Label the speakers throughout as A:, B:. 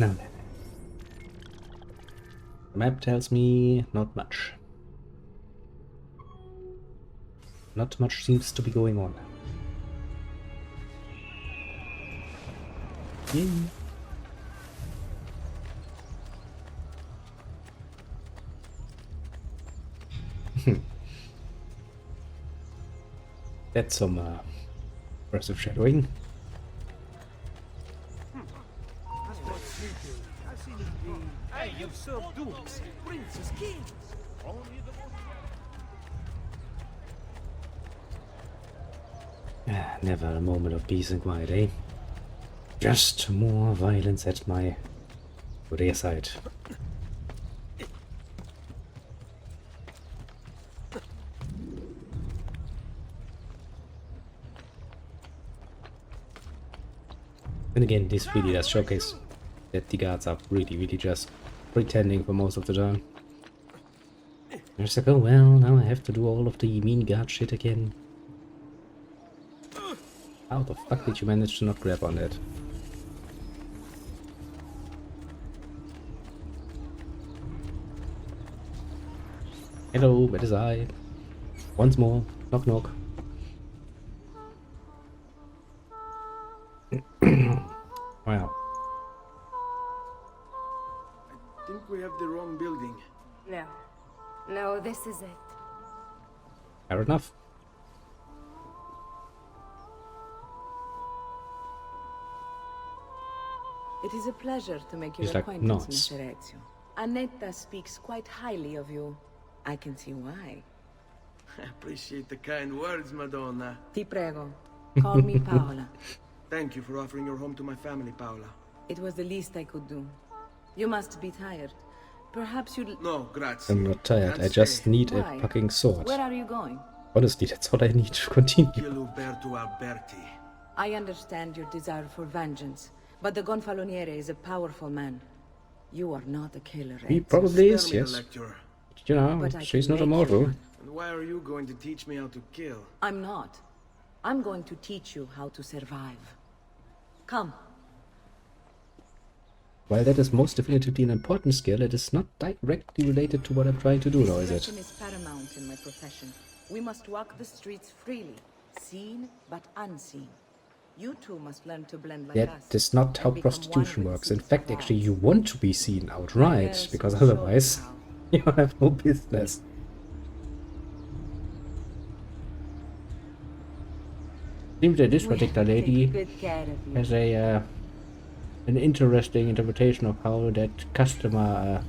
A: No. The map tells me not much. Not much seems to be going on. Yeah. That's some impressive shadowing.
B: Hey, you've served dukes, princes, kings.
A: Never a moment of peace and quiet, eh? Just more violence at my rear side. And again, this really does showcase that the guards are really just pretending for most of the time. They're just like, oh well, now I have to do all of the mean guard shit again. How the fuck did you manage to not grab on that? Hello, where is I? Once more, knock knock. Wow.
C: I think we have the wrong building.
D: No. No, this is it.
A: Fair enough.
E: It is a pleasure to make your
A: He's like,
E: acquaintance,
A: "Nice."
E: Mr. Ezio. Annetta speaks quite highly of you. I can see why.
C: I appreciate the kind words, Madonna.
E: Ti prego. Call me Paola.
C: Thank you for offering your home to my family, Paola.
E: It was the least I could do. You must be tired. Perhaps you'd...
C: No, grazie.
A: I'm not tired, I
C: Can't
A: just
C: stay.
A: need a
E: Why?
A: fucking sword.
E: Where are you going?
A: Honestly, that's all I need to continue.
C: Kill Uberto Alberti.
E: I understand your desire for vengeance, but the Gonfaloniere is a powerful man. You are not a killer,
A: He
E: Ezio.
A: probably
C: Spare
A: is,
C: me a
A: yes.
C: lecture.
A: You know,
E: But I
A: she's
E: can
A: not
E: make you
A: immortal.
E: one.
C: And why are you going to teach me how to kill?
E: I'm not. I'm going to teach you how to survive. Come.
A: While that is most definitively an important skill, it is not directly related to what I'm trying to do now, is it?
E: Discretion is paramount in my profession. We must walk the streets freely, seen but unseen. You two must learn to blend like us.
A: That is not how
E: and become
A: prostitution
E: one with
A: works. In
E: the
A: fact,
E: streets
A: actually,
E: of
A: you
E: ours.
A: want to be seen outright,
E: Yes,
A: because
E: we'll show you
A: otherwise,
E: how.
A: you have no business. Seems that this particular
E: Take
A: lady
E: good care of you.
A: has a an interesting interpretation of how that customer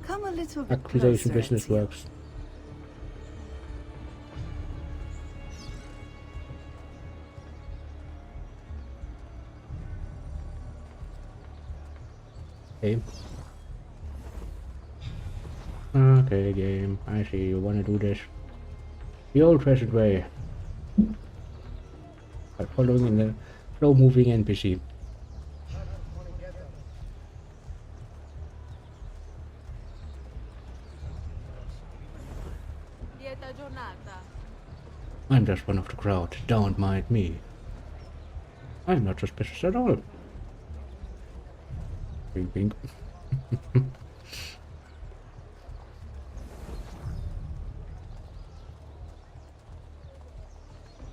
E: Come a little bit
A: acquisition
E: closer,
A: business
E: Ezio.
A: works. Okay. Okay, game. I see you want to do this the old-fashioned way. By following in the slow-moving NPC.
D: Lieta giornata.
A: I'm just one of the crowd. Don't mind me. I'm not suspicious at all. Wink, wink.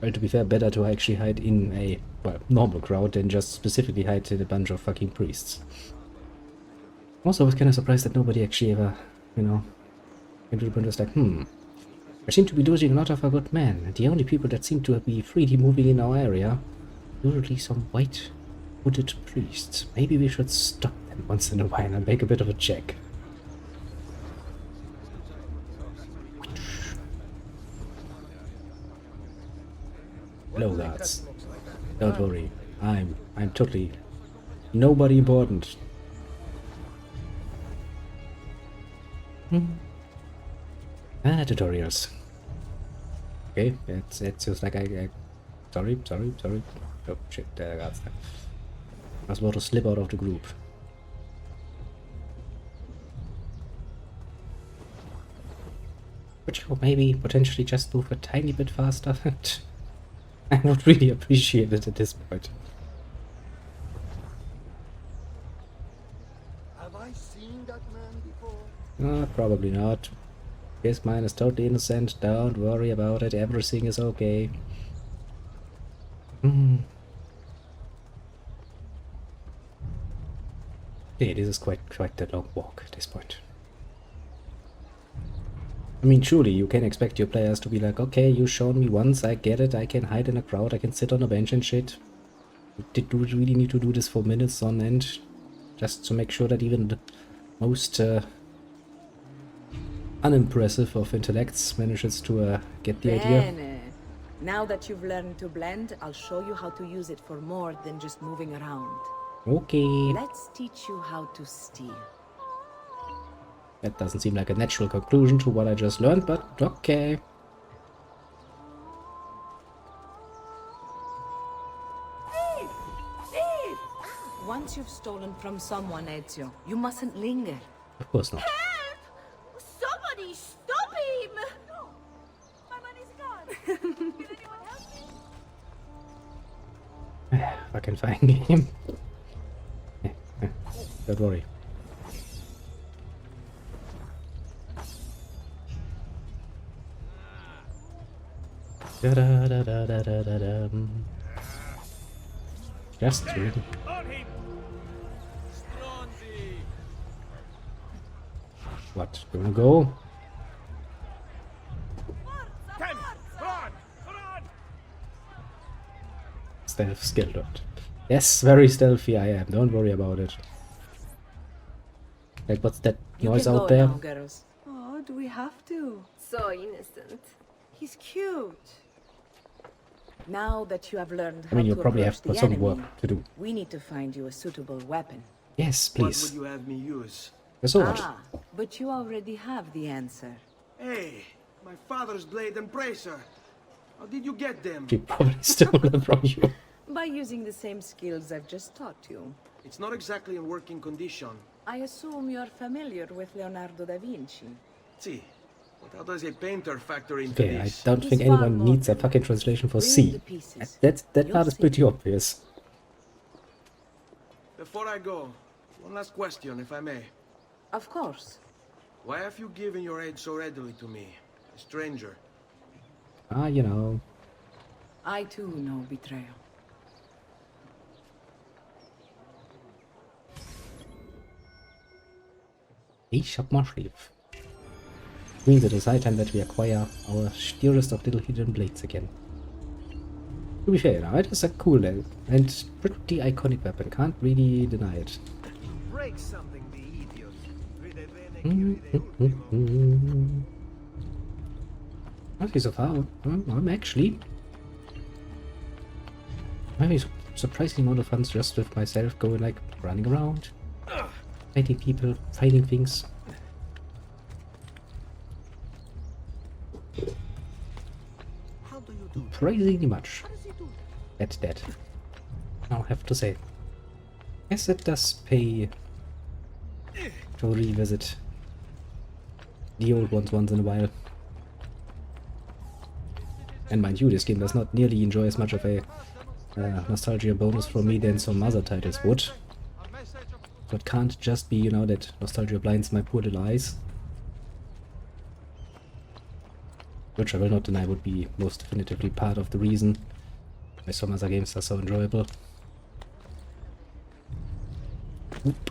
A: Well, to be fair, better to actually hide in a, well, normal crowd than just specifically hide in a bunch of fucking priests. Also, I was kind of surprised that nobody actually ever, you know, came to the point was like, I seem to be losing a lot of our good men, and the only people that seem to be freely moving in our area, usually some white hooded priests. Maybe we should stop them once in a while and make a bit of a check. Hello, guards. Don't worry, I'm totally nobody important. Tutorials. Okay, it feels like I sorry. Oh shit, there guards there. I was about to slip out of the group. Could you maybe potentially just move a tiny bit faster? I would really appreciate it at this point. Probably not. His mind is totally innocent. Don't worry about it. Everything is okay. Yeah, this is quite a long walk at this point. I mean, surely you can expect your players to be like, okay, you shown me once, I get it, I can hide in a crowd, I can sit on a bench and shit. Did we really need to do this for minutes on end? Just to make sure that even the most unimpressive of intellects manages to get the idea.
E: Bene. Now that you've learned to blend, I'll show you how to use it for more than just moving around.
A: Okay.
E: Let's teach you how to steer.
A: That doesn't seem like a natural conclusion to what I just learned, but okay.
E: Once you've stolen from someone, Ezio, you mustn't linger.
A: Of course not.
D: Help! Somebody stop him! No! My money's gone! Can anyone help me?
A: Fucking fine game. Don't worry. Just reading.
B: On him! Stronzi!
A: What? You wanna go?
B: Ten! Run! Run!
A: Stealth skill dot. Yes, very stealthy I am. Don't worry about it. Like, what's that
E: You
A: noise
E: can
A: out
E: go
A: there?
E: now, girls. Oh, do we have to?
D: So innocent.
E: He's cute. Now that you have learned how
A: I mean, you
E: to
A: probably
E: approach
A: have
E: the
A: some
E: enemy,
A: work to do.
E: we need to find you a suitable weapon.
A: Yes,
C: What
A: please.
C: would you have me use?
A: The sword.
E: Ah, but you already have the answer.
C: Hey, my father's blade and bracer. How did you get them?
A: She probably stole them from you.
E: By using the same skills I've just taught you.
C: It's not exactly in working condition.
E: I assume you're familiar with Leonardo da Vinci.
C: See, but how does a painter factor into
A: Okay, I
C: this?
A: don't
E: He's
A: think
E: far
A: anyone
E: more
A: needs a
E: than
A: fucking translation for
E: Bring
A: C.
E: the pieces.
A: That
E: You'll
A: part is
E: see.
A: pretty obvious.
C: Before I go, one last question, if I may.
E: Of course.
C: Why have you given your aid so readily to me, a stranger?
A: Ah, you know.
E: I too know betrayal.
A: Ich hab my sleeve. Means it is high time that we acquire our dearest of little hidden blades again. To be fair, now, it is a cool and pretty iconic weapon, can't really deny it.
B: Break something, the idiot. Ride bene, chi ride ultimo.
A: Okay, so far, I'm actually having a surprising amount of fun just with myself going like running around, fighting people, fighting things.
B: How do you do that?
A: Surprisingly much
B: How does he do
A: at that. I'll have to say. Yes, it does pay to revisit the old ones once in a while. And mind you, this game does not nearly enjoy as much of a nostalgia bonus from me than some other titles would. So it can't just be, you know, that nostalgia blinds my poor little eyes. Which I will not deny would be most definitively part of the reason why some other games are so enjoyable. Whoop.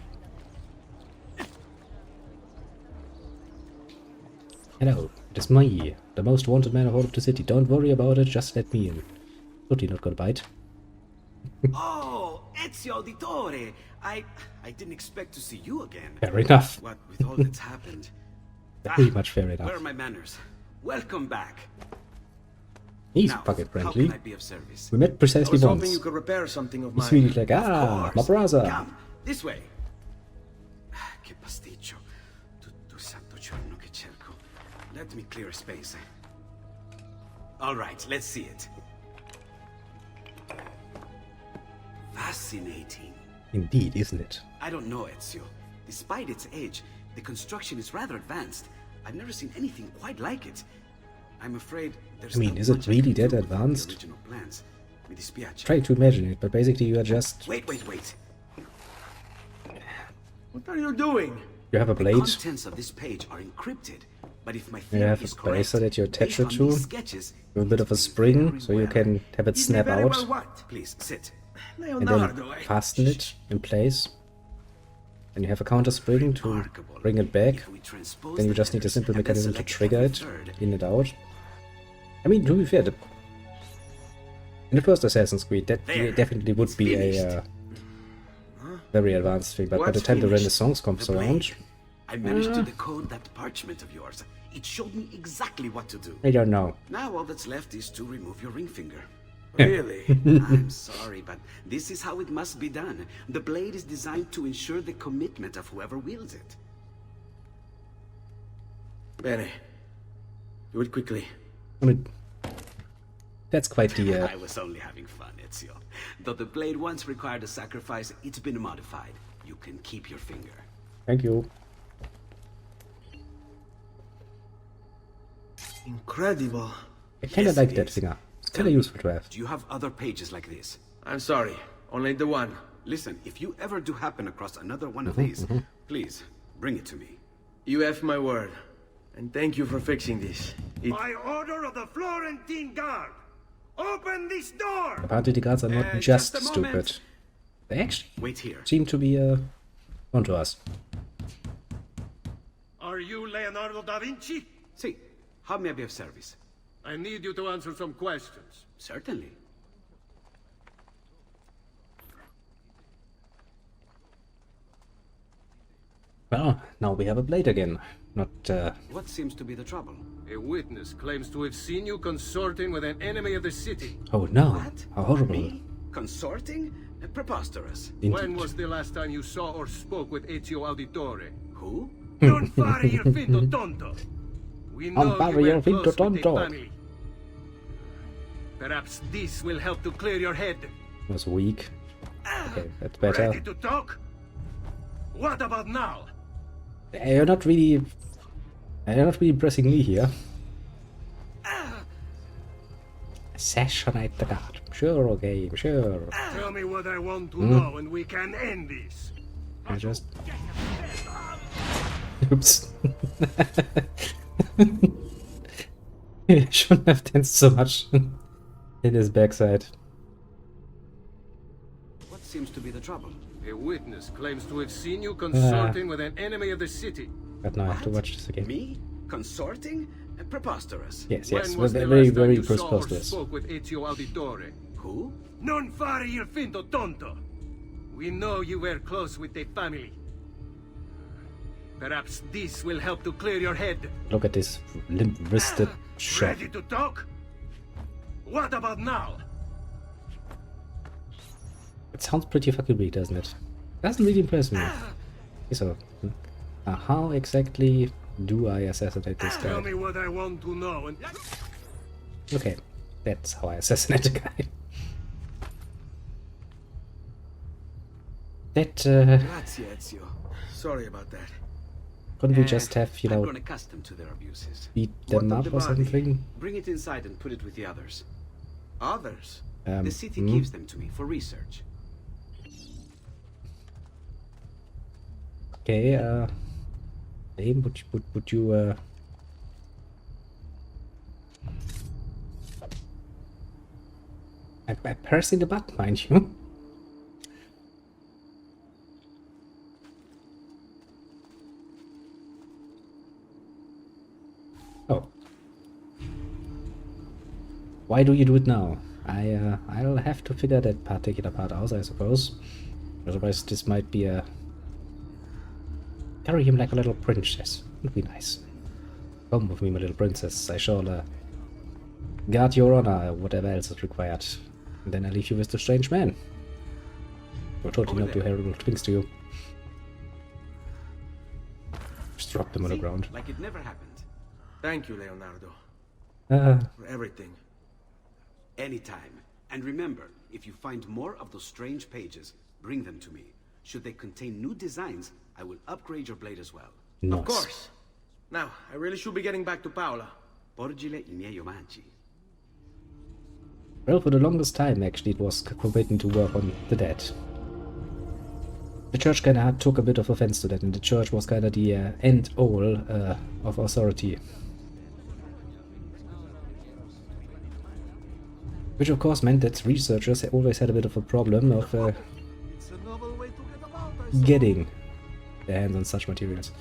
A: Hello, it is me, the most wanted man of all of the city. Don't worry about it, just let me in. Totally not gonna bite.
F: Oh, Ezio Auditore! I didn't expect to see you again.
A: Fair enough.
F: What with all that's happened.
A: Very much fair
F: Where
A: enough.
F: are my manners? Welcome back.
A: He's
F: Now,
A: fucking
F: how
A: friendly.
F: can I be of service?
A: We met
C: I
A: precisely
C: was hoping
A: once.
C: you could repair something of
A: He's
C: mine.
A: really like,
F: Of
A: ah, my
F: course.
A: brother.
F: Come, this way. Che pasticcio. Tutto santo giorno che cerco. Let me clear a space. All right, let's see it. Fascinating.
A: Indeed, isn't it?
F: I don't know, Ezio. Despite its age, the construction is rather advanced. I've never seen anything quite like it. I'm afraid there's
A: I mean,
F: not
A: is it
F: much I
A: really
F: can
A: that
F: do without the
A: advanced?
F: original plans. Mi dispiace.
A: Try to imagine it, but basically you are just...
F: Wait.
C: What are you doing?
A: You have a
F: The
A: blade.
F: contents of this page are encrypted, but if my
A: You
F: theory
A: have
F: is
A: a
F: correct,
A: bracer that you attach
F: based
A: it
F: on
A: to.
F: these sketches,
A: With a bit
F: it
A: of a
F: will
A: spring,
F: very
A: so you
F: well.
A: can have it
C: Did me
A: snap
C: very
A: out,
C: well what?
F: Please sit.
A: and
C: Leonardo,
A: then fasten it in place. And you have a counter spring to
F: Remarkable.
A: bring it back.
F: If we transpose
A: Then you
F: the
A: just need a
F: letters
A: simple
F: and then
A: mechanism to
F: select
A: trigger
F: every
A: it,
F: third,
A: in and out. I mean, to be fair, in the first Assassin's Creed, that
F: There.
A: definitely would
F: It's
A: be
F: finished.
A: a very advanced thing. But by the
C: What's
A: time the
C: finished?
A: Renaissance comes
F: the blade.
A: around,
F: I managed to decode that parchment of yours. It showed me exactly what to do.
A: I don't know.
F: Now all that's left is to remove your ring finger.
C: Really?
F: I'm sorry, but this is how it must be done. The blade is designed to ensure the commitment of whoever wields it.
C: Bene. Do it quickly.
A: I mean, that's quite the.
F: I was only having fun, Ezio. Though the blade once required a sacrifice, it's been modified. You can keep your finger.
A: Thank you.
C: Incredible.
A: I kind of
F: Yes,
A: like
F: it
A: that
F: is.
A: finger. It's
F: Tell
A: kind of
F: me,
A: useful to have.
F: Do you have other pages like this?
C: I'm sorry. Only the one.
F: Listen, if you ever do happen across another one of these, please bring it to me.
C: You have my word. And thank you for fixing this.
B: By order of the Florentine Guard, open this door!
A: Apparently the guards are not
F: just
A: just
F: a moment.
A: stupid. They actually
F: Wait here.
A: seem to be onto us.
B: Are you Leonardo da Vinci?
F: See, how may I be of service?
B: I need you to answer some questions.
F: Certainly.
A: Well, now we have a blade again. Not,
F: What seems to be the trouble?
B: A witness claims to have seen you consorting with an enemy of the city.
A: oh no,
F: What?
A: how horrible.
F: Me? Consorting? Preposterous.
A: Indeed.
B: When was the last time you saw or spoke with Ezio Auditore?
F: Who?
B: Non fare il finto tonto! We know
A: fare
B: you were
A: il finto
B: close with the
A: tonto.
B: family. Perhaps this will help to clear your head.
A: Was weak. Okay, that's better.
B: Ready to talk? What about now?
A: You're not really impressing me here. Assassinate the guard. Sure, okay, sure.
B: Tell me what I want to know and we can end this.
A: I just... Oops. I shouldn't have danced so much in his backside.
F: What seems to be the trouble?
B: A witness claims to have seen you consorting with an enemy of the city.
A: But now I have to watch this again.
F: Me? Consorting? Preposterous.
A: Yes,
B: When
A: yes,
B: was the
A: very,
B: last time
A: very
B: you saw or
A: preposterous.
B: spoke with Ezio Auditore?
F: Who?
B: Non fare il finto tonto. We know you were close with the family. Perhaps this will help to clear your head.
A: Look at this limp-wristed shot.
B: Ready to talk? What about now?
A: It sounds pretty fucking weak, doesn't it? Doesn't really impress me. So, how exactly do I assassinate this
B: Tell
A: guy?
B: me what I want to know and...
A: Okay, that's how I assassinate a guy. That,
F: Grazie, Ezio.
C: Sorry about that.
A: couldn't we just have, you
F: I've
A: know,
F: grown accustomed to their abuses.
A: beat
C: What
A: them
C: of
A: up
C: the
A: or
C: body?
A: something?
F: Bring it inside and put it with the others.
C: Others?
F: The city gives them to me for research.
A: Okay, Dame, would you, I'm pressing the button, mind you. Oh. Why do you do it now? I'll have to figure that particular part out, I suppose. Otherwise, this might be a... Carry him like a little princess. Would be nice. Come with me, my little princess. I shall guard your honor, whatever else is required. And then I leave you with the strange man. We'll totally
F: Over
A: not do
F: there.
A: horrible things to you. Just drop them on the
F: See?
A: ground.
F: Like it never happened.
C: Thank you, Leonardo.
A: Uh,
C: For everything.
F: Anytime. And remember, if you find more of those strange pages, bring them to me. Should they contain new designs, I will upgrade your blade as well.
A: nice.
C: Of course. Now, I really should be getting back to Paola.
F: Porgile I miei omaggi.
A: Well, for the longest time, actually, it was forbidden to work on the dead. The church kind of took a bit of offense to that, and the church was kind of the end all of authority. Which of course meant that researchers always had a bit of a problem of
C: It's a novel way to get about, I suppose.
A: getting their hands on such materials.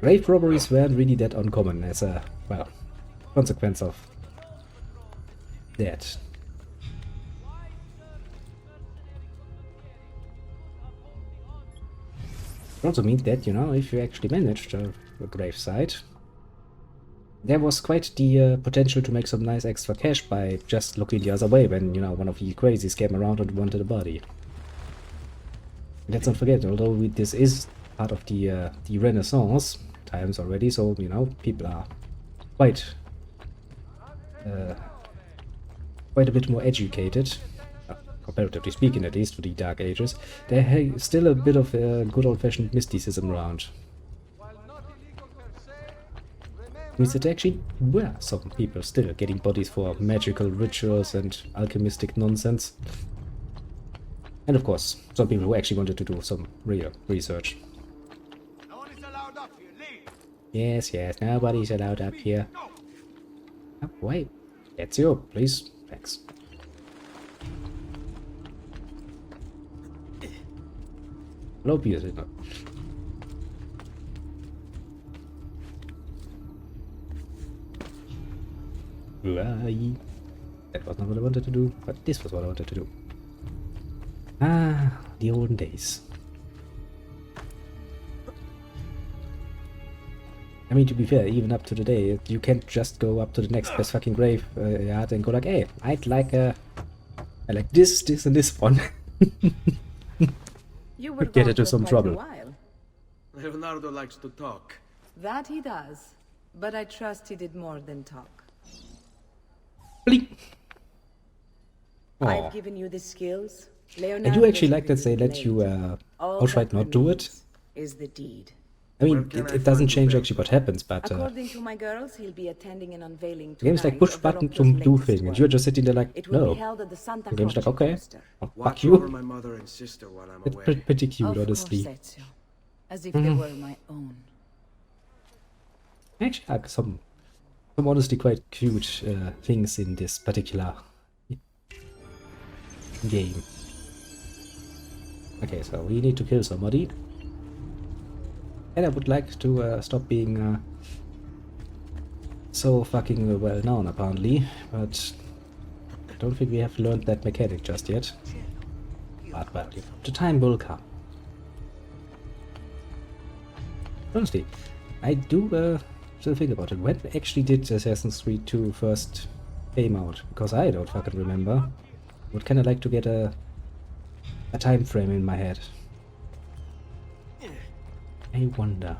A: Grave robberies weren't really that uncommon as a, well, consequence of that. It also means that, you know, if you actually managed a grave site, there was quite the potential to make some nice extra cash by just looking the other way when, you know, one of the crazies came around and wanted a body. Let's not forget, although this is part of the Renaissance times already, so, you know, people are quite a bit more educated, comparatively speaking at least, to the Dark Ages. There's still a bit of good old-fashioned mysticism around. Means that there actually were some people still getting bodies for magical rituals and alchemistic nonsense. And of course, some people who actually wanted to do some real research.
C: No one is allowed up here. Leave.
A: Yes, yes, nobody's allowed up here. Oh, wait. That's you, please. Thanks. Sloopy is it not? Right. That was not what I wanted to do, but this was what I wanted to do. Ah, the olden days. I mean, to be fair, even up to today, you can't just go up to the next best fucking grave yard and go like, hey, I like this, this, and this one.
E: You were
A: Get
E: gone
A: into
E: for
A: some
E: quite
A: trouble.
E: a while.
C: Leonardo likes to talk.
E: That he does. But I trust he did more than talk.
A: Blink.
E: I've
A: Aw.
E: given you the skills.
A: I
E: Leonardo
A: do actually
E: has
A: like that they
E: given
A: let
E: you
A: you
E: the blade. All
A: outright
E: that
A: not do it.
E: remains is the deed.
A: I mean,
C: Where can I
A: it doesn't
C: find
A: change
C: you,
A: actually what happens, but
E: According to my girls, he'll be attending an unveiling
A: the game's like
E: tonight
A: push
E: of
A: button
E: Voluptuo's
A: to do
E: latest
A: thing, and
E: work.
A: you're just sitting there like,
E: It will
A: no.
E: be held at the Santa
A: The game's like,
E: Croce
A: okay,
E: Cloister.
A: well, fuck
C: Watch
A: you.
C: over my mother and sister while I'm
A: It's
C: away.
A: pretty cute,
E: Of
A: honestly.
E: course, Ezio. As if they were my own.
A: I actually like some honestly quite cute things in this particular game. Okay, so we need to kill somebody. And I would like to stop being so fucking well known, apparently, but I don't think we have learned that mechanic just yet. But well, the time will come. Honestly, I do still think about it. When actually did Assassin's Creed 2 first came out? Because I don't fucking remember. Would kind of like to get a time frame in my head. I wonder.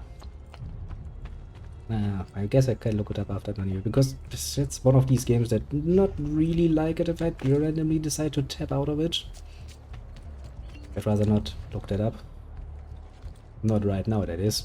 A: I guess I can look it up after anyway, because it's one of these games that not really like it if I randomly decide to tap out of it. I'd rather not look that up. Not right now, that is.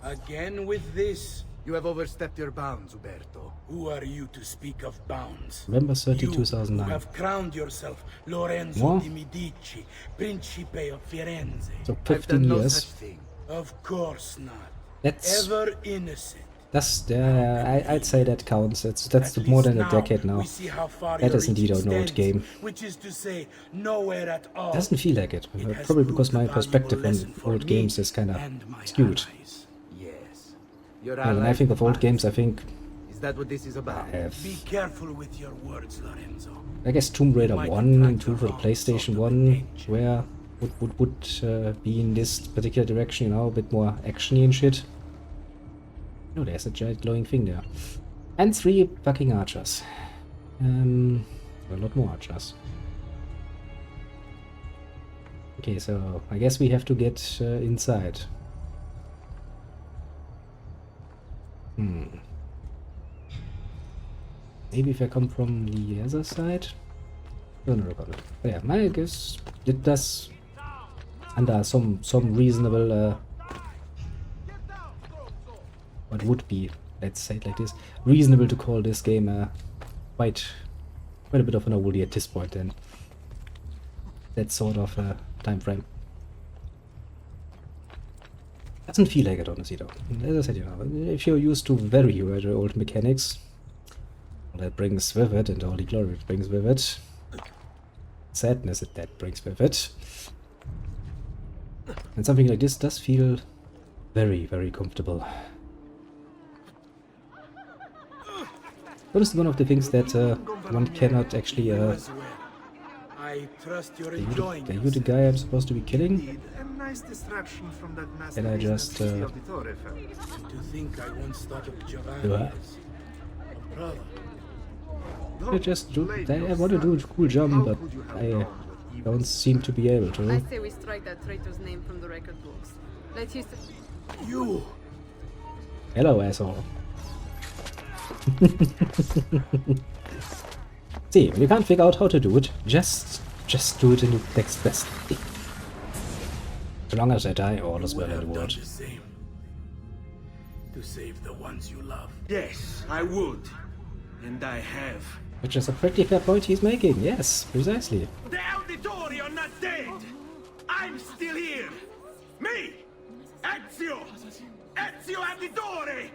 G: Again with this?
H: You have overstepped your bounds, Uberto.
G: Who are you to speak of bounds?
A: November 30,
G: You who
A: 2009.
G: have crowned yourself Lorenzo
A: What?
G: di Medici, Principe of Firenze.
A: So
H: I've
A: 15
H: done no
A: years.
H: such thing.
G: Of course not.
A: That's
G: Ever innocent.
A: I'd say that counts. That's
G: At
A: more
G: least
A: than a decade now.
G: We see how far
A: That
G: your
A: is indeed
G: reach
A: an old
G: extends,
A: game.
G: Which is to say, nowhere at all.
A: Doesn't feel like it.
G: It has
A: Probably because
G: proved
A: my
G: a
A: perspective
G: valuable
A: on
G: lesson for
A: old
G: me
A: games is kind of
G: and my
A: skewed.
G: allies.
H: Yes. Your
A: When I
H: allies
A: think of old
H: must.
A: games, I think
H: Is that what this is about?
G: Be careful with your words, Lorenzo.
A: I guess Tomb Raider
G: might
A: 1 and
G: attract
A: 2 for the
G: the wrong
A: PlayStation
G: sort of
A: 1,
G: attention.
A: where would be in this particular direction, you know, a bit more actiony and shit. Oh, there's a giant glowing thing there. And 3 fucking archers. A lot more archers. Okay, so I guess we have to get inside. Maybe if I come from the other side? Don't know about it. But yeah, I guess it does under some reasonable what would be, let's say it like this, reasonable to call this game quite a bit of an oldie at this point, and that sort of time frame. Doesn't feel like it, honestly, though. As I said, if you're used to very, very old mechanics, all that brings with it, and all the glory it brings with it, sadness that brings with it, and something like this does feel very, very comfortable. What is one of the things that one cannot actually...
G: I trust you're
A: are
G: enjoying
A: you the guy I'm supposed to be killing?
B: A nice distraction from that massive
A: Can I
B: business
A: just,
B: city of the Torre fell.
G: to think I once thought of Giovanni
A: Do I?
G: as a brother.
A: I just do... I want to do a cool jump, but I don't seem to be able
I: I
A: to.
I: say we strike that traitor's name from the record books. Let history...
G: You!
A: Hello, asshole. See, when you can't figure out how to do it, just do it in the next best thing. As long as I die, all is well in the
G: Done
A: world.
G: the same. To save the ones you love.
C: Yes, I would. And I have.
A: Which is a pretty fair point he's making, yes, precisely.
C: The Auditori are not dead! I'm still here! Me! Ezio! Ezio Auditore!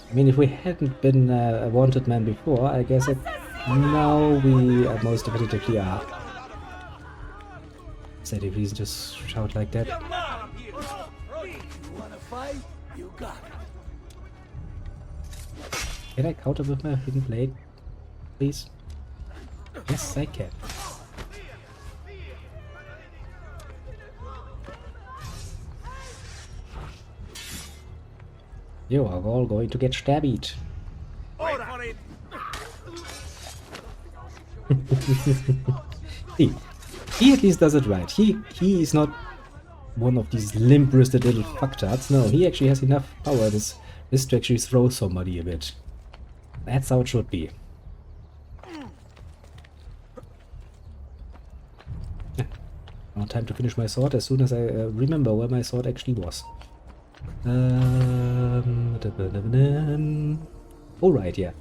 A: I mean, if we hadn't been a wanted man before, I guess now we most definitively are. Is that a reason to shout like that?
G: You wanna fight? You got it.
A: Can I counter with my hidden blade, please? Yes, I can. You are all going to get stabbed. See, he at least does it right. He is not one of these limp-wristed little fucktards. No, he actually has enough power this to actually throw somebody a bit. That's how it should be. Now time to finish my sword as soon as I remember where my sword actually was. Alright, yeah.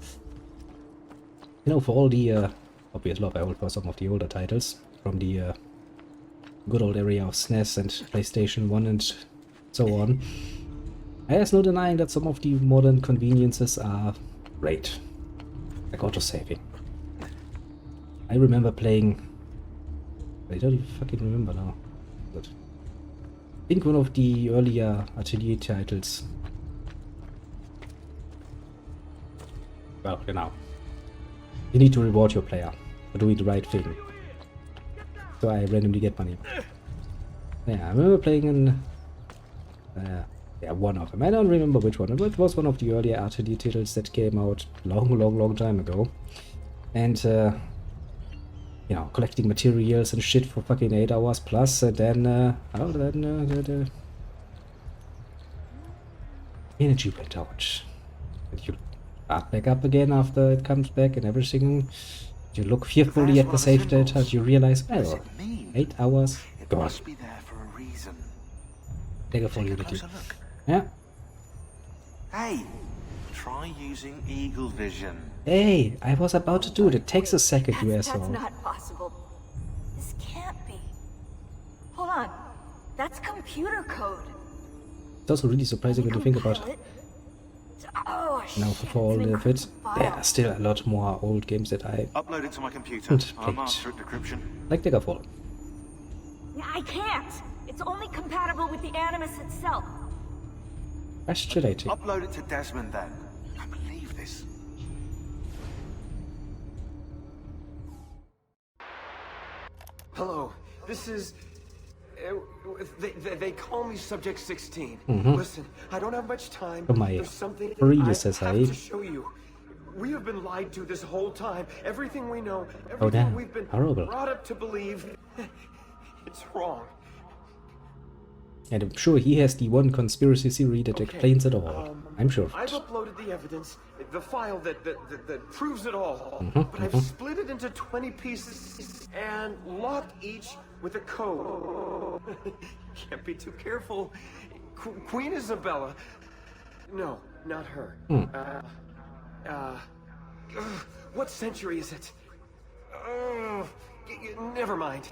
A: You know, for all the obvious love I hold for some of the older titles from the good old area of SNES and PlayStation 1 and so on, there's no denying that some of the modern conveniences are great. Like auto-saving. I remember playing... I don't even fucking remember now. But I think one of the earlier Atelier titles. Well, you know. You need to reward your player for doing the right thing. So I randomly get money. Yeah, I remember playing in... yeah, one of them. I don't remember which one. It was one of the earlier Atelier titles that came out long time ago. And, you know, collecting materials and shit for fucking 8 hours plus, and then, the energy went out. And you start back up again after it comes back and everything. You look fearfully at the save data and you realize, well, 8 hours gone.
B: Must be there for a reason.
A: Take a full unity.
B: Closer look.
A: Yeah.
B: Hey, try using eagle vision.
A: Hey, I was about to do it. It takes a second, you
D: That's
A: asshole.
D: not possible. This can't be. Hold on. That's computer code.
A: It's also really surprising when you think about
D: Compile it. Oh,
A: now
D: shit,
A: for all
D: it's an
A: of it.
D: encrypted
A: There
D: file.
A: are still a lot more old games that I
B: Upload it to my computer.
A: haven't
B: I'll
A: played.
B: master decryption.
A: Like Daggerfall.
D: I can't. It's only compatible with the Animus itself.
A: Fascinating.
B: Upload it to Desmond then. I can't believe this.
C: Hello, this is... they call me Subject 16. Listen, I don't have much time.
A: From my
C: There's something
A: predecessor,
C: I
A: eh?
C: have to show you. We have been lied to this whole time. Everything we know, everything
A: damn.
C: we've been
A: Horrible.
C: brought up to believe, it's wrong.
A: And I'm sure he has the one conspiracy theory that explains it all. I'm sure of
C: I've
A: it.
C: uploaded the evidence, the file that proves it all.
A: Mm-hmm,
C: But I've split it into 20 pieces and locked each with a code. Can't be too careful. Queen Isabella. No, not her. What century is it? Never mind.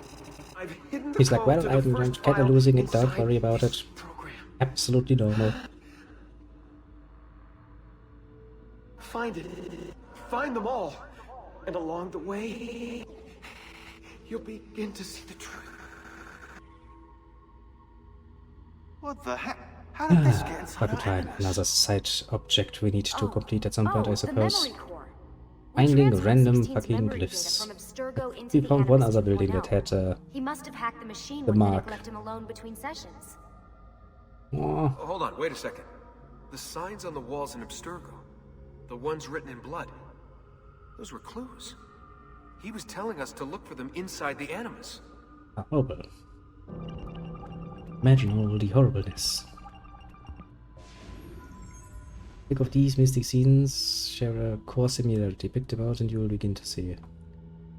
C: I've hidden the
A: He's like,
C: code
A: well,
C: to the
A: I'm
C: first
A: kind of
C: file
A: losing it, don't
C: inside
A: worry about
C: this
A: it.
C: program.
A: Absolutely normal.
C: Find it. Find them all. And along the way, you'll begin to see the truth.
B: What the heck? How did this get inside
A: Fucking
B: our
A: fine.
B: animus?
A: Another side object we need to complete at some point, I
J: the
A: suppose.
J: memory core. We
A: Finding
J: transferred
A: random
J: 16's
A: fucking
J: memory data
A: glyphs.
J: from Abstergo into
A: We
J: the
A: found one
J: Animus
A: other building that
J: 2.0.
A: had
J: He must have hacked the machine
A: the
J: when
A: mark.
J: Minnick left him alone between sessions.
A: Oh,
C: Hold on, wait a second. The signs on the walls in Abstergo, the ones written in blood, those were clues. He was telling us to look for them inside the Animus.
A: horrible. Imagine all the horribleness. Think of these mystic scenes share a core similarity. Pick them out and you will begin to see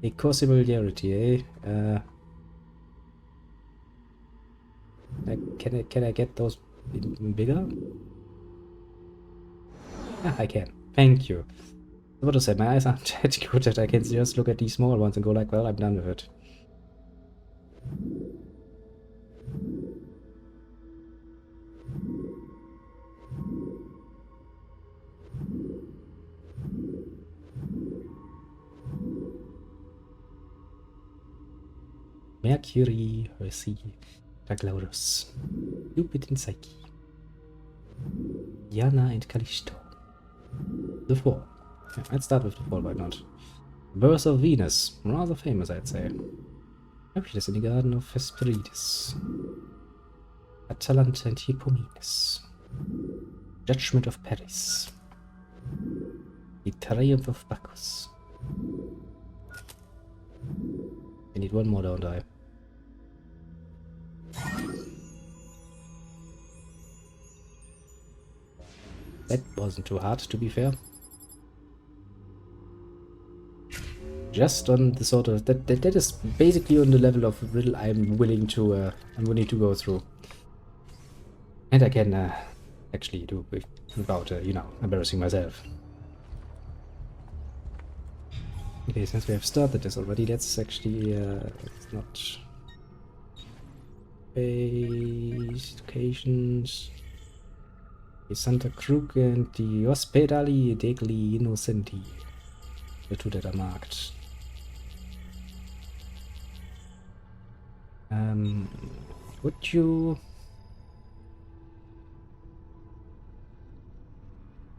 A: a core similarity, eh? Can I get those bigger? Ah, I can. Thank you. What to say, my eyes aren't that good that I can just look at these small ones and go like, well, I'm done with it. Mercury, Hershey, Draglaurus, Cupid and Psyche, Diana and Callisto. The Fall. Yeah, let's start with the Fall, why not? Birth of Venus, rather famous, I'd say. Happiness in the Garden of Hesperides. Atalanta and Hippomenes. Judgment of Paris. The Triumph of Bacchus. I need one more, don't I? That wasn't too hard, to be fair. Just on the sort of that is basically on the level of riddle I'm willing to go through, and I can actually do without you know, embarrassing myself. Okay, since we have started this already, let's actually it's not base locations. The Santa Cruz and the Ospedali degli Innocenti, the two that are marked. Would you...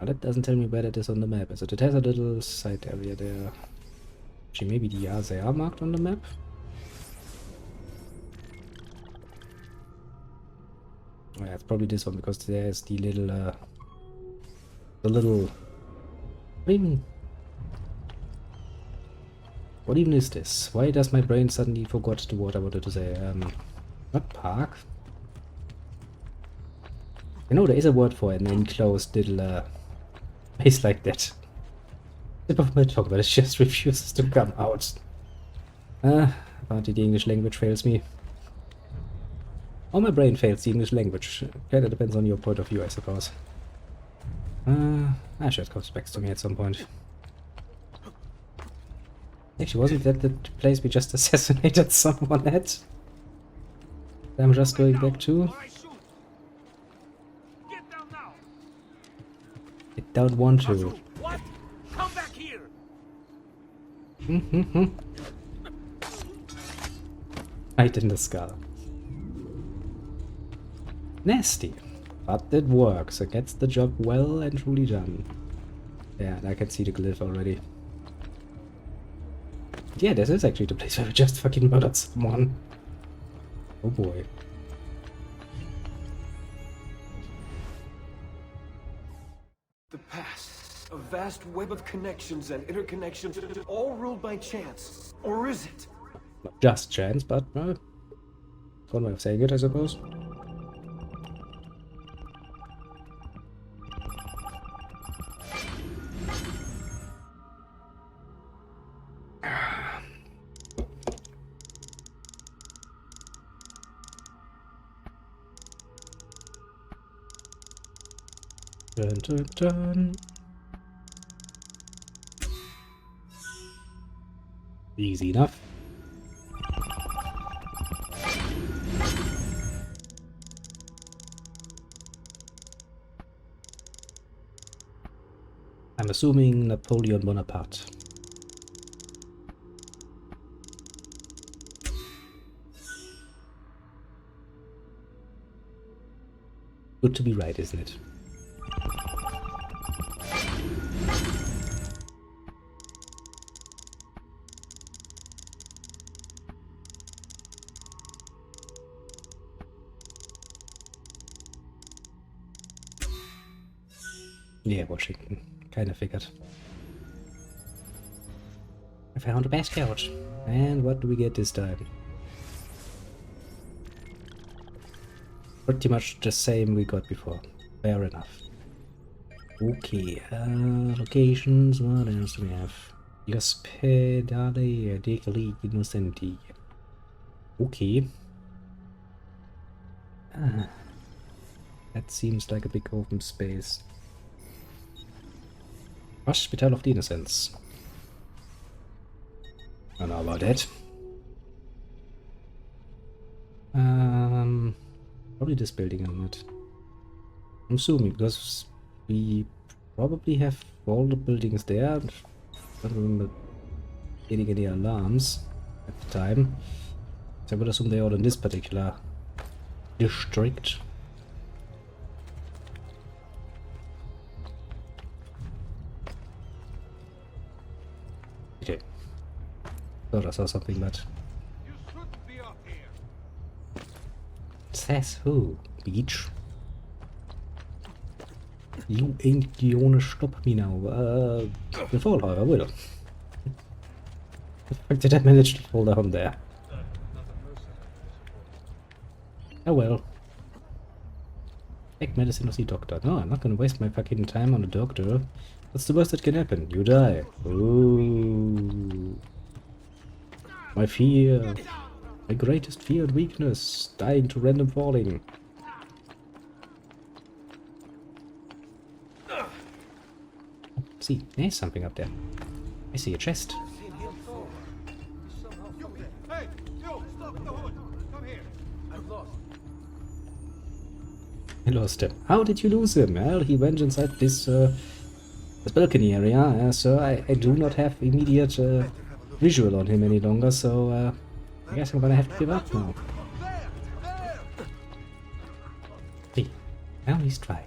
A: Oh, that doesn't tell me where that is on the map. So it has a little side area there. Actually, maybe they are marked on the map? Oh yeah, it's probably this one, because there's the little... What even is this? Why does my brain suddenly forgot the word I wanted to say? Not park? You know, there is a word for an enclosed little place like that. Tip of my tongue, but it just refuses to come out. Apparently the English language fails me. Or my brain fails the English language. Okay, that depends on your point of view, I suppose. I'm sure it comes back to me at some point. Actually, wasn't that the place we just assassinated someone at? I'm just going back to. I don't want to.
B: What? Come back here!
A: Right in the skull. Nasty. But it works. It gets the job well and truly done. Yeah, and I can see the glyph already. Yeah, this is actually the place where we just fucking murdered someone. Oh boy.
C: The past, a vast web of connections and interconnections, all ruled by chance. Or is it?
A: Not just chance, but one way of saying it, I suppose. Dun, dun, dun. Easy enough. assuming Napoleon Bonaparte. Good to be right, isn't it? Yeah, Washington. Kinda figured. I found a basket. And what do we get this time? Pretty much the same we got before. Fair enough. Okay, locations, what else do we have? Ospedale degli Innocenti. Okay. Ah, that seems like a big open space. Hospital of the Innocents. I don't know about that. Probably this building or not. I'm assuming because we probably have all the buildings there. I don't remember getting any alarms at the time. So I would assume they're all in this particular district. Okay. Thought I saw something, but says who? Beach? You ain't gonna stop me now. Before I will. The fuck did I manage to fall down there? Oh well. Take medicine or see doctor. No, I'm not gonna waste my fucking time on a doctor. What's the worst that can happen? You die. Ooh. My fear. My greatest fear and weakness. Dying to random falling. See, there's something up there. I see a chest.
C: Hey, you! Stop the hood! Come here! I've lost.
A: I lost him. How did you lose him? Well, he went inside this balcony area, so I do not have immediate visual on him any longer, so I guess I'm gonna have to give up now. See, now he's trying.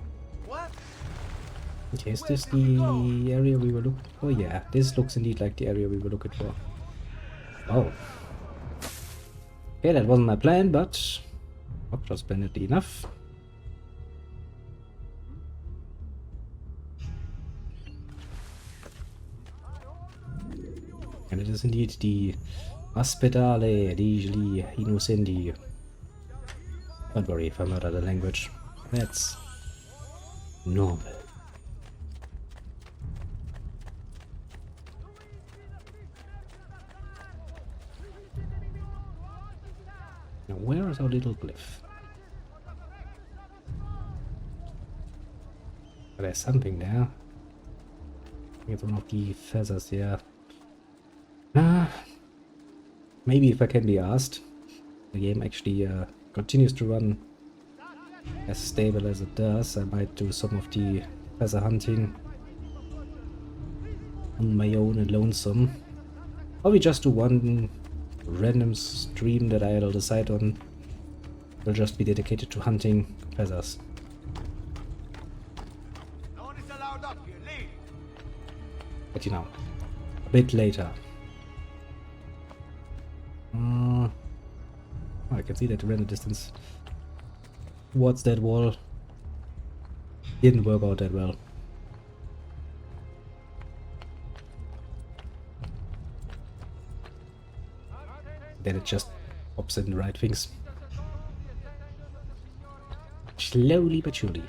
A: Okay, is this the area we were looking for? Yeah, this looks indeed like the area we were looking for. Oh. Okay, that wasn't my plan, but that was splendidly enough. And it is indeed the Ospedale degli Innocenti. Don't worry if I murder the language. That's normal. Now where is our little glyph? There's something there. I think it's one of the feathers, yeah. Maybe if I can be asked. The game actually continues to run as stable as it does. I might do some of the feather hunting on my own and lonesome. Or we just do one random stream that I'll decide on. Will just be dedicated to hunting feathers.
C: No one is allowed up here. Leave!
A: But you know, a bit later. Oh, I can see that the render distance towards that wall didn't work out that well. Then it just pops in the right things. Slowly but surely.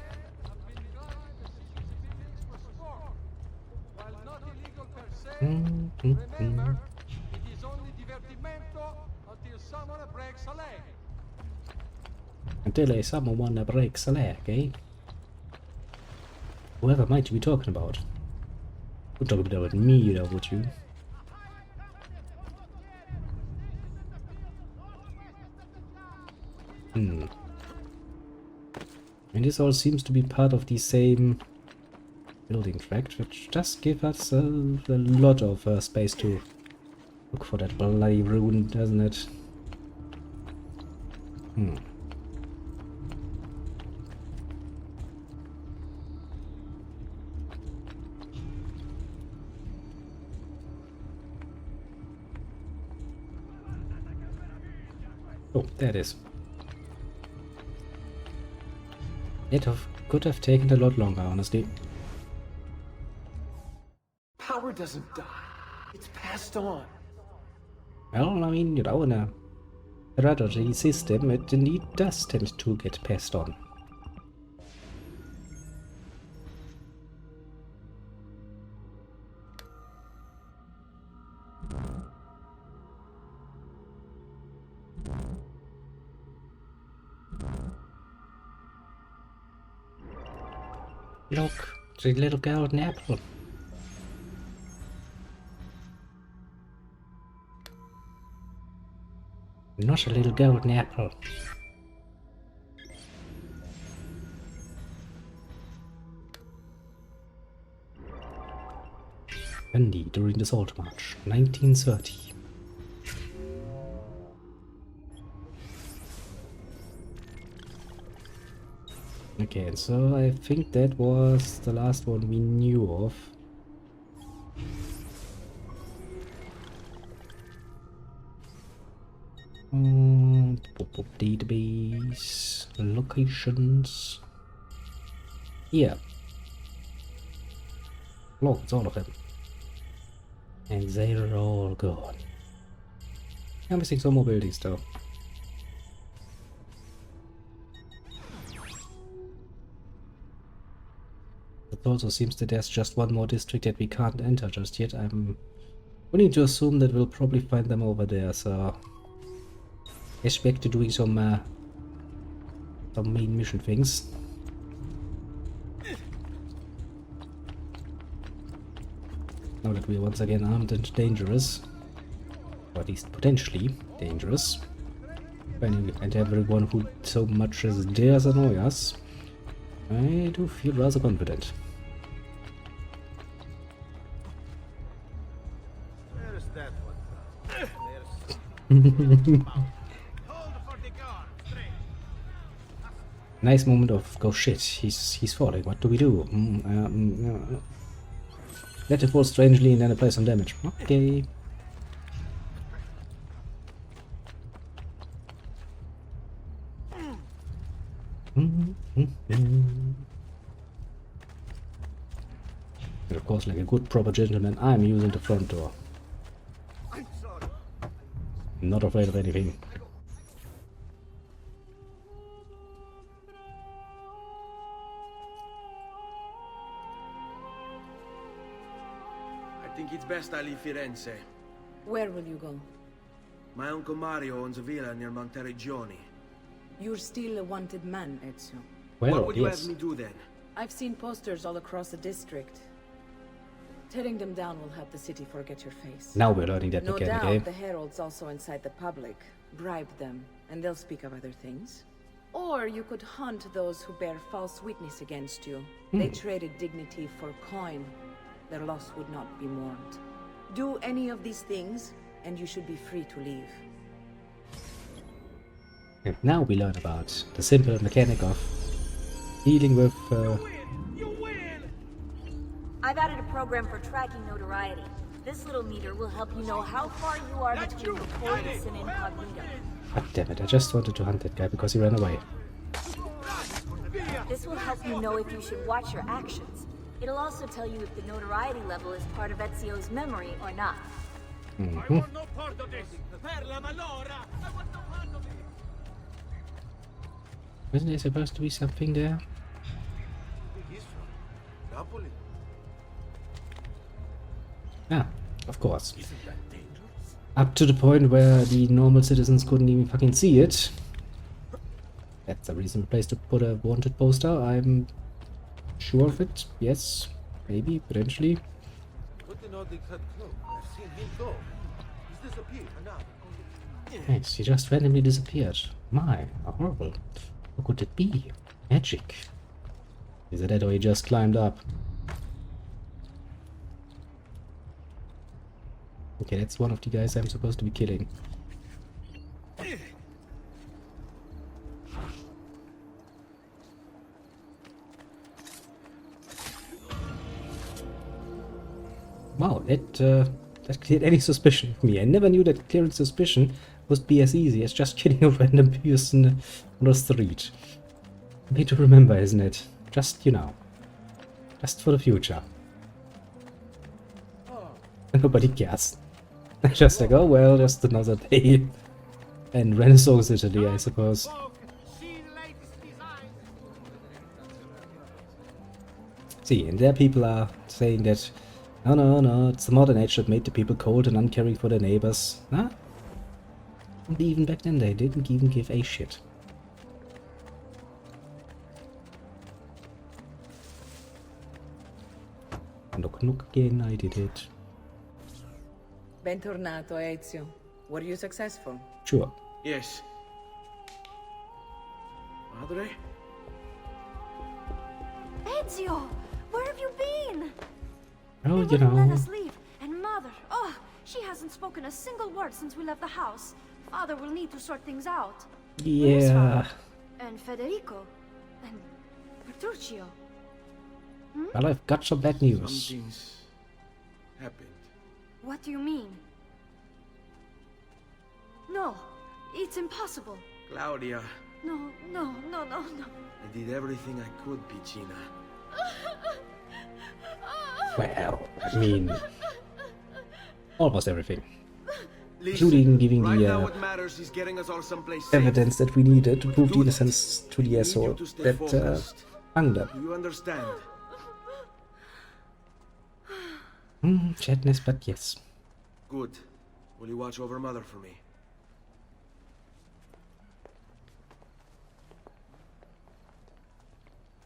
A: Until someone breaks a leg, eh? Whoever might you be talking about? Don't talk about me, you know, would you? And this all seems to be part of the same building tract, which does give us a lot of space to look for that bloody rune, doesn't it? Oh, there it is. Could have taken a lot longer, honestly.
C: Power doesn't die. It's passed on.
A: Well, I mean, you know, in a hereditary system, it indeed does tend to get passed on. Look, the little golden apple. Not a little golden apple. Andy during the Salt March, 1930. Okay, and so I think that was the last one we knew of. Database locations. Yeah. Loads, all of them. And they're all gone. I'm missing some more buildings though. It also seems that there's just one more district that we can't enter just yet. I'm willing to assume that we'll probably find them over there, so let's back to doing some main mission things. Now that we're once again armed and dangerous, or at least potentially dangerous, and everyone who so much as dares annoy us, I do feel rather confident.
G: Where's that one?
A: Nice moment of go shit. He's falling. What do we do? Let it fall strangely and then apply some damage. Okay. And of course, like a good proper gentleman, I'm using the front door. Not afraid of anything.
C: I think it's best I leave Firenze.
E: Where will you go?
C: My uncle Mario owns a villa near Monteregione.
E: You're still a wanted man, Ezio.
A: Well,
C: What would you
A: yes.
C: have me do then?
E: I've seen posters all across the district. Tearing them down will help the city forget your face.
A: Now we're learning that
E: No
A: mechanic,
E: doubt
A: eh?
E: the heralds also incite the public. Bribe them, and they'll speak of other things. Or you could hunt those who bear false witness against you. They traded dignity for coin. Their loss would not be mourned. Do any of these things, and you should be free to leave.
A: And now we learn about the simple mechanic of dealing with
J: I've added a program for tracking notoriety. This little meter will help you know how far you are between notorious and incognito.
A: God damn it, I just wanted to hunt that guy because he ran away.
J: This will help you know if you should watch your actions. It'll also tell you if the notoriety level is part of Ezio's memory or not.
A: Isn't there supposed to be something there? Ah, of course. Up to the point where the normal citizens couldn't even fucking see it. That's a reasonable place to put a wanted poster, I'm sure of it. Yes, maybe, potentially. Nice, he just randomly disappeared. My, how horrible. What could it be? Magic. Is it that or he just climbed up? Okay, that's one of the guys I'm supposed to be killing. Wow, that cleared any suspicion of me. I never knew that clearing suspicion would be as easy as just killing a random person on the street. Way to remember, isn't it? Just, you know, just for the future. And nobody cares. Just like, oh well, just another day. And Renaissance Italy, I suppose. See, and there people are saying that, no, no, no, it's the modern age that made the people cold and uncaring for their neighbors. Huh? And even back then they didn't even give a shit. Knock knock again, I did it.
E: Bentornato, Ezio. Were you successful?
A: Sure.
C: Yes. Madre?
D: Ezio, where have you been?
A: Oh,
D: They
A: you
D: wouldn't let
A: know.
D: us leave. And Mother, oh, she hasn't spoken a single word since we left the house. Father will need to sort things out. Where's
A: Yeah.
D: Father? And Federico. And Petruccio.
A: Well, I've got some bad news.
C: Something's happened.
D: What do you mean? No, it's impossible.
C: Claudia,
D: No, no, no, no, no.
C: I did everything I could, Piccina.
A: Well, I mean, almost everything.
C: Listen,
A: Including giving
C: right
A: the
C: now what matters is getting us all someplace safe.
A: evidence that we needed to prove the
C: Do
A: innocence to
C: We
A: the
C: need
A: asshole
C: you to stay
A: that
C: focused.
A: hung them.
C: Do you understand?
A: Sadness, but yes.
C: Good. Will you watch over Mother for me?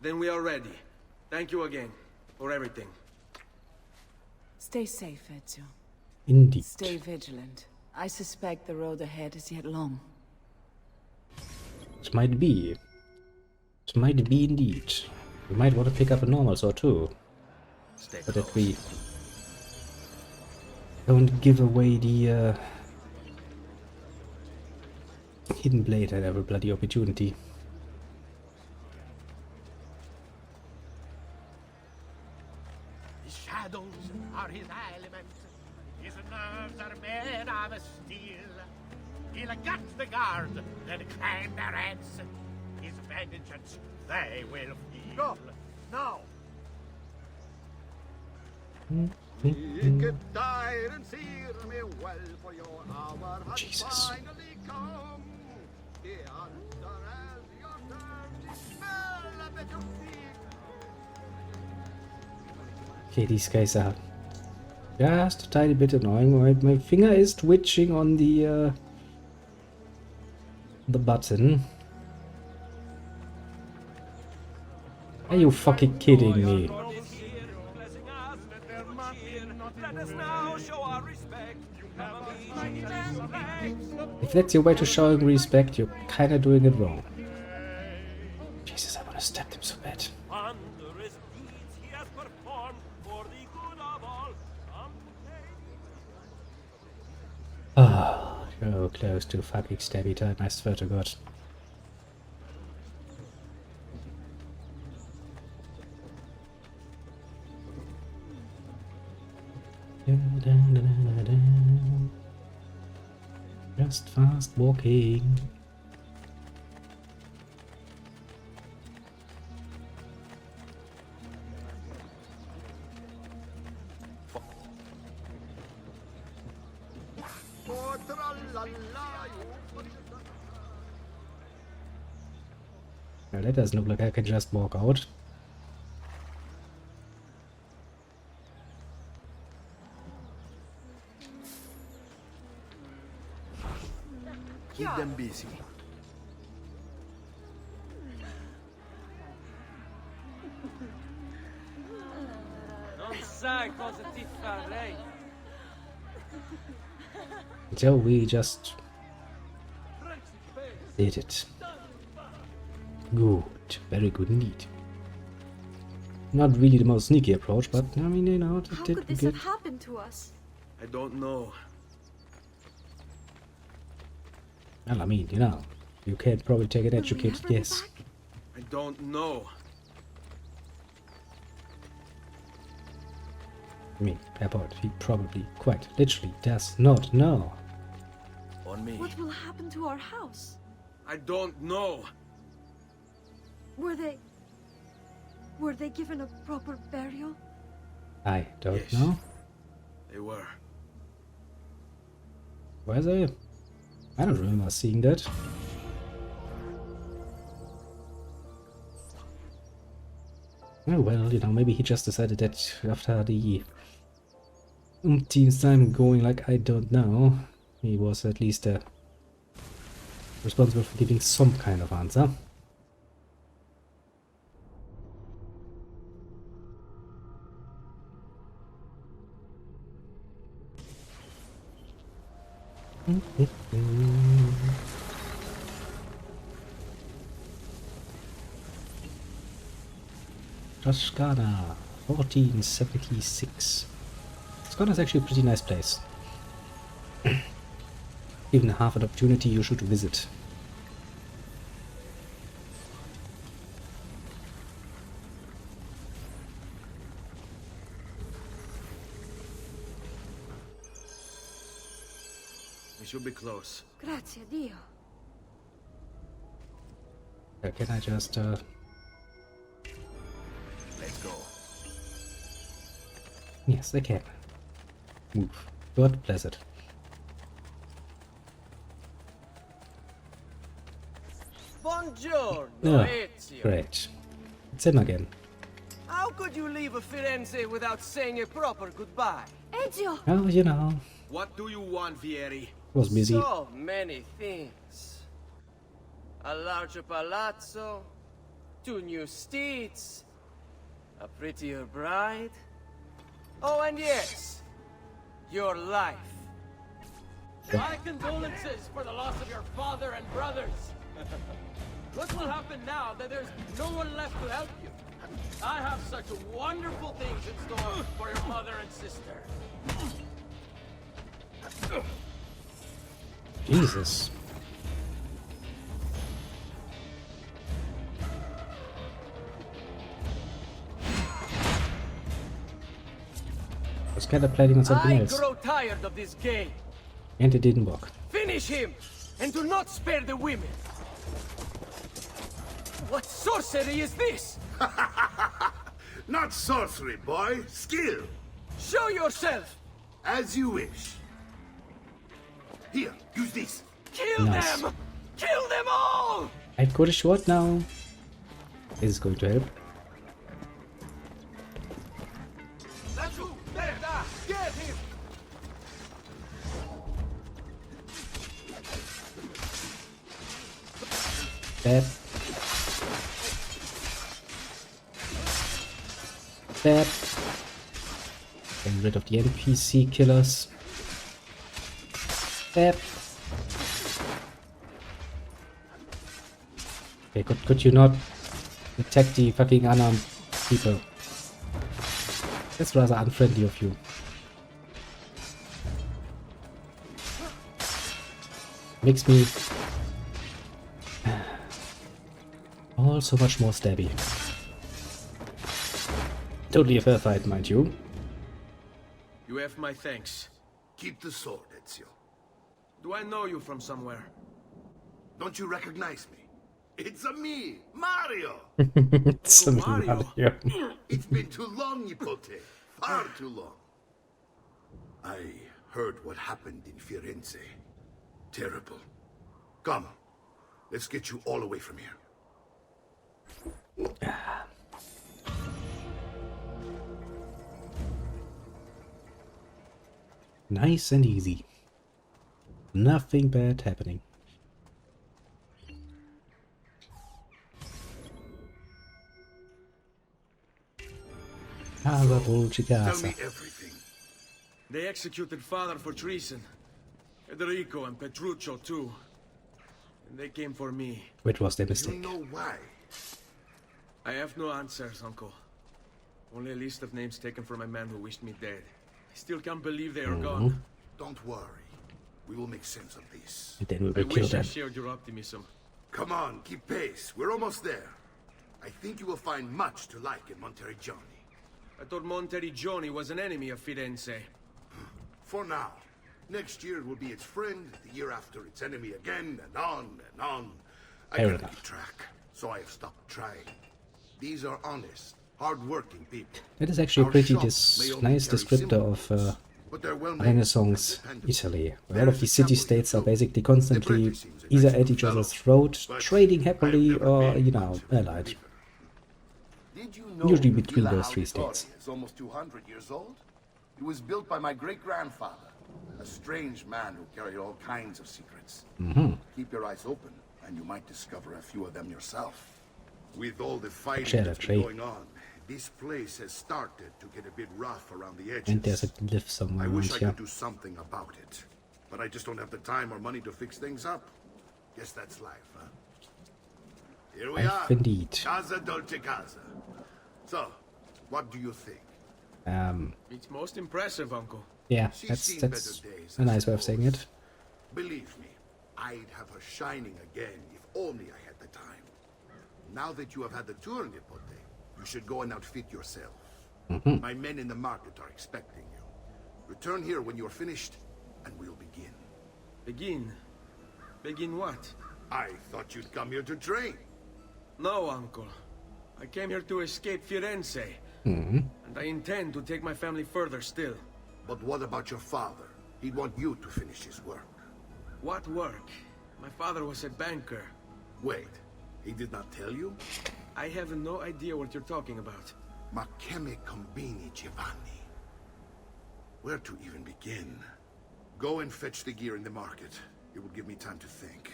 C: Then we are ready. Thank you again for everything.
E: Stay safe, Ezio.
A: Indeed.
E: Stay vigilant. I suspect the road ahead is yet long.
A: It might be. It might be indeed. We might want to pick up a normal sword too.
C: Stay
A: But
C: close.
A: that we don't give away the hidden blade at every bloody opportunity.
G: The shadows are his element. His nerves are made of steel. He'll gut the guard, then climb their heads. His vengeance they will feel. Go, now!
A: Jesus. Okay, these guys are just a tiny bit annoying. My finger is twitching on the button. Are you fucking kidding me? If that's your way to showing respect, you're kinda doing it wrong. Jesus, I wanna stab him so bad. Ah, so close to fucking stabby time, I swear to God. Just fast walking. Well, that doesn't look like I can just walk out.
C: Keep them busy.
B: Non sai cosa ti farei.
A: So we just did it. Good, very good indeed. Not really the most sneaky approach, but I mean, you know, it
D: How
A: did
D: could this
A: good.
D: have happened to us?
C: I don't know.
A: Well, I mean, you know, you can't probably take an
D: Will we
A: educated
D: ever be
A: guess.
D: back?
C: I don't know.
A: I mean, Airport, he probably, quite literally, does not know.
H: On me.
D: What will happen to our house?
C: I don't know.
D: Were they given a proper burial?
A: I don't
C: Yes.
A: know.
C: They were.
A: Were they? I don't remember seeing that. Oh well, you know, maybe he just decided that after the umpteenth time going like, I don't know, he was at least responsible for giving some kind of answer. Toscana, 1476. Toscana is actually a pretty nice place. Given half an opportunity, you should visit.
C: We should be close.
D: Grazie a Dio.
A: Can I just
C: Let's go.
A: Yes, I can. Move. God bless it.
K: Buongiorno,
A: Oh,
K: Ezio.
A: great. It's him again.
K: How could you leave a Firenze without saying a proper goodbye?
D: Ezio!
A: Oh, you know,
C: What do you want, Vieri?
A: was busy.
K: So many things. A larger palazzo, 2 new steeds, a prettier bride. Oh, and yes, your life. My condolences for the loss of your father and brothers. What will happen now that there's no one left to help you? I have such wonderful things in store for your mother and sister.
A: Jesus. I was kind of planning on something
K: I
A: else,
K: grow tired of this game.
A: and it didn't work.
K: Finish him, and do not spare the women. What sorcery is this?
G: Not sorcery, boy. Skill.
K: Show yourself.
G: As you wish. Here, use this.
K: Kill
A: Nice.
K: them. Kill them all.
A: I've got a shot now. This is going to help.
K: That's who. There, get him.
A: Stab. Stab. Getting rid of the NPC killers. Stab. Okay, could you not attack the fucking unarmed people? That's rather unfriendly of you. Makes me all so much more stabby. Totally a fair fight, mind you.
C: You have my thanks.
G: Keep the sword, Ezio.
C: Do I know you from somewhere?
G: Don't you recognize me? It's a me, Mario!
A: It's
C: Uncle Mario.
G: It's been too long, Nipote. Far too long. I heard what happened in Firenze. Terrible. Come, let's get you all away from here.
A: Nice and easy. Nothing bad happening.
G: Tell
A: Casa.
G: me everything.
C: They executed father for treason. Federico and Petruccio too. And they came for me.
A: Which was their
G: You
A: mistake.
G: know why?
C: I have no answers, uncle. Only a list of names taken from a man who wished me dead.
F: still can't believe they are gone.
H: Don't worry. We will make sense of this.
A: And then we
F: I
A: will kill
F: wish I
A: them.
F: shared your optimism.
H: Come on, keep pace. We're almost there. I think you will find much to like in Monteriggioni.
F: I thought Monteriggioni was an enemy of Firenze.
H: For now. Next year it will be its friend, the year after its enemy again, and on and on. I
A: Fair
H: can't
A: enough.
H: keep track, so I have stopped trying. These are honest, hard-working people.
A: That is actually a
H: Our
A: pretty
H: shop may only
A: nice
H: carry
A: descriptor
H: symbols,
A: of
H: but they're well-made
A: Renaissance
H: and dependable.
A: Italy, where
H: There
A: all of
H: is
A: these
H: a temple
A: city-states
H: here
A: are
H: too.
A: basically
H: The
A: constantly
H: British seems a
A: either
H: nice
A: at each
H: fellow,
A: other's throat,
H: but
A: trading
H: I've
A: happily,
H: never
A: or,
H: been
A: you know,
H: much of a
A: allied.
H: believer. Did you know
A: Usually
H: the
A: between
H: Villa
A: those three
H: Auditore
A: states.
H: is almost 200 years old? It was built by my great-grandfather, a strange man who carried all kinds of secrets. Keep your eyes open, and you might discover a few of them yourself. With all the fighting
A: Share
H: that's
A: that
H: been
A: tree.
H: going on, this place has started to get a bit rough around the edges.
A: And there's a glyph somewhere
H: I
A: around
H: wish I
A: here.
H: could do something about it, but I just don't have the time or money to fix things up. Guess that's life, huh? Here we
A: Life
H: are.
A: indeed.
H: Casa Dolce Casa. So, what do you think?
F: It's most impressive, Uncle.
A: Yeah,
H: She's
A: that's
H: seen
A: that's
H: better days,
A: a
H: I
A: nice way of saying it.
H: suppose. Believe me, I'd have her shining again if only I had the time. Now that you have had the tour, Nipote, you should go and outfit yourself. My men in the market are expecting you. Return here when you are finished, and we'll begin.
F: Begin? Begin what?
H: I thought you'd come here to train.
F: No, Uncle. I came here to escape Firenze. And I intend to take my family further still.
H: But what about your father? He'd want you to finish his work.
F: What work? My father was a banker.
H: Wait, he did not tell you?
F: I have no idea what you're talking about.
H: Ma che me combini, Giovanni? Where to even begin? Go and fetch the gear in the market. It will give me time to think.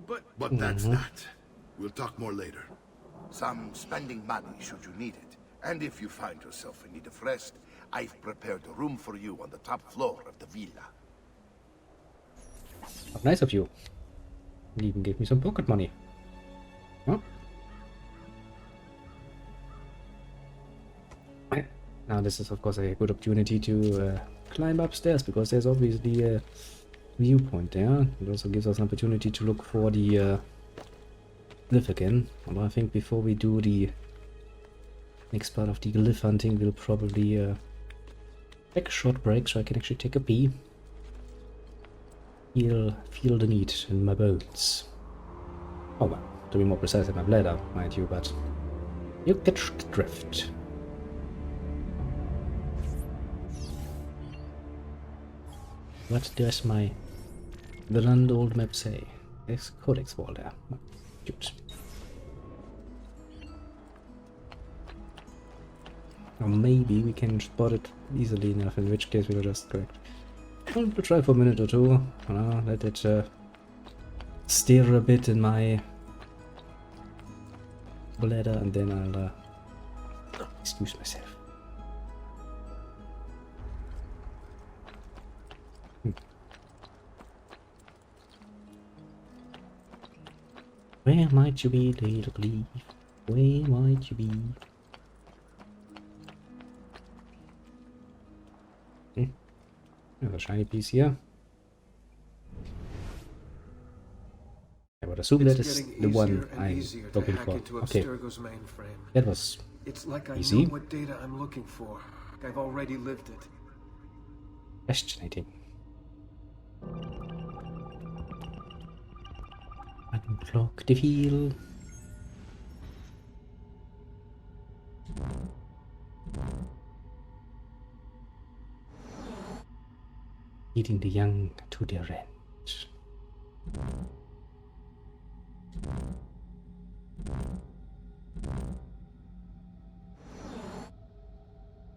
F: But
H: That's that. We'll talk more later. Some spending money should you need it. And if you find yourself in need of rest, I've prepared a room for you on the top floor of the villa.
A: How nice of you. You even gave me some pocket money. Huh? Now this is of course a good opportunity to climb upstairs, because there's obviously a viewpoint there. It also gives us an opportunity to look for the glyph again. Although I think before we do the next part of the glyph hunting, we'll probably take a short break so I can actually take a pee. Feel the need in my bones. Oh well, to be more precise, in my bladder, mind you, but you catch the drift. What does my grand old map say? There's Codex wall there. Oh, cute. Or maybe we can spot it easily enough, in which case we'll just correct. We'll try for a minute or two. Let it stir a bit in my bladder, and then I'll excuse myself. Where might you be, little leaf? Where might you be? There's a shiny piece here. I would assume that is the one I'm looking for. Okay, that was
C: It's like I
A: easy.
C: know what data I'm looking for. Like I've already lived it.
A: Fascinating. Uncloak the wheel. Leading the young to their end.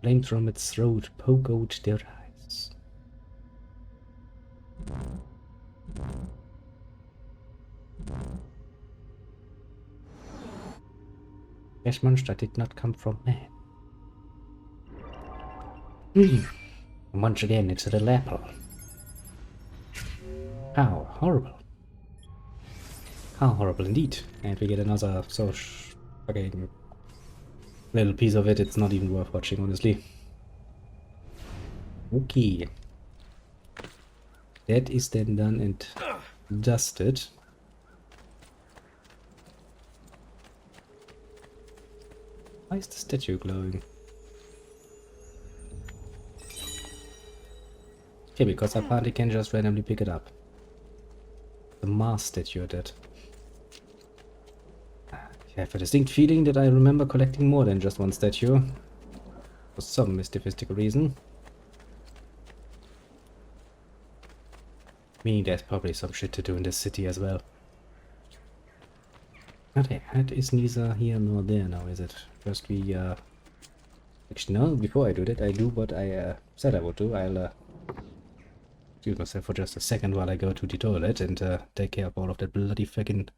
A: Flames from its throat poke out their eyes. This monster did not come from man. And once again, it's a little apple. How horrible. How horrible indeed. And we get another so fucking little piece of it, it's not even worth watching, honestly. Okay. That is then done and dusted. Why is the statue glowing? Okay, because I apparently can just randomly pick it up. The Mars statue did. I have a distinct feeling that I remember collecting more than just one statue. For some mystical reason. Meaning there's probably some shit to do in this city as well. Okay, that is neither here nor there now, is it? First we, actually no, before I do that, I do what I said I would do. I'll excuse myself for just a second while I go to the toilet and take care of all of that bloody fucking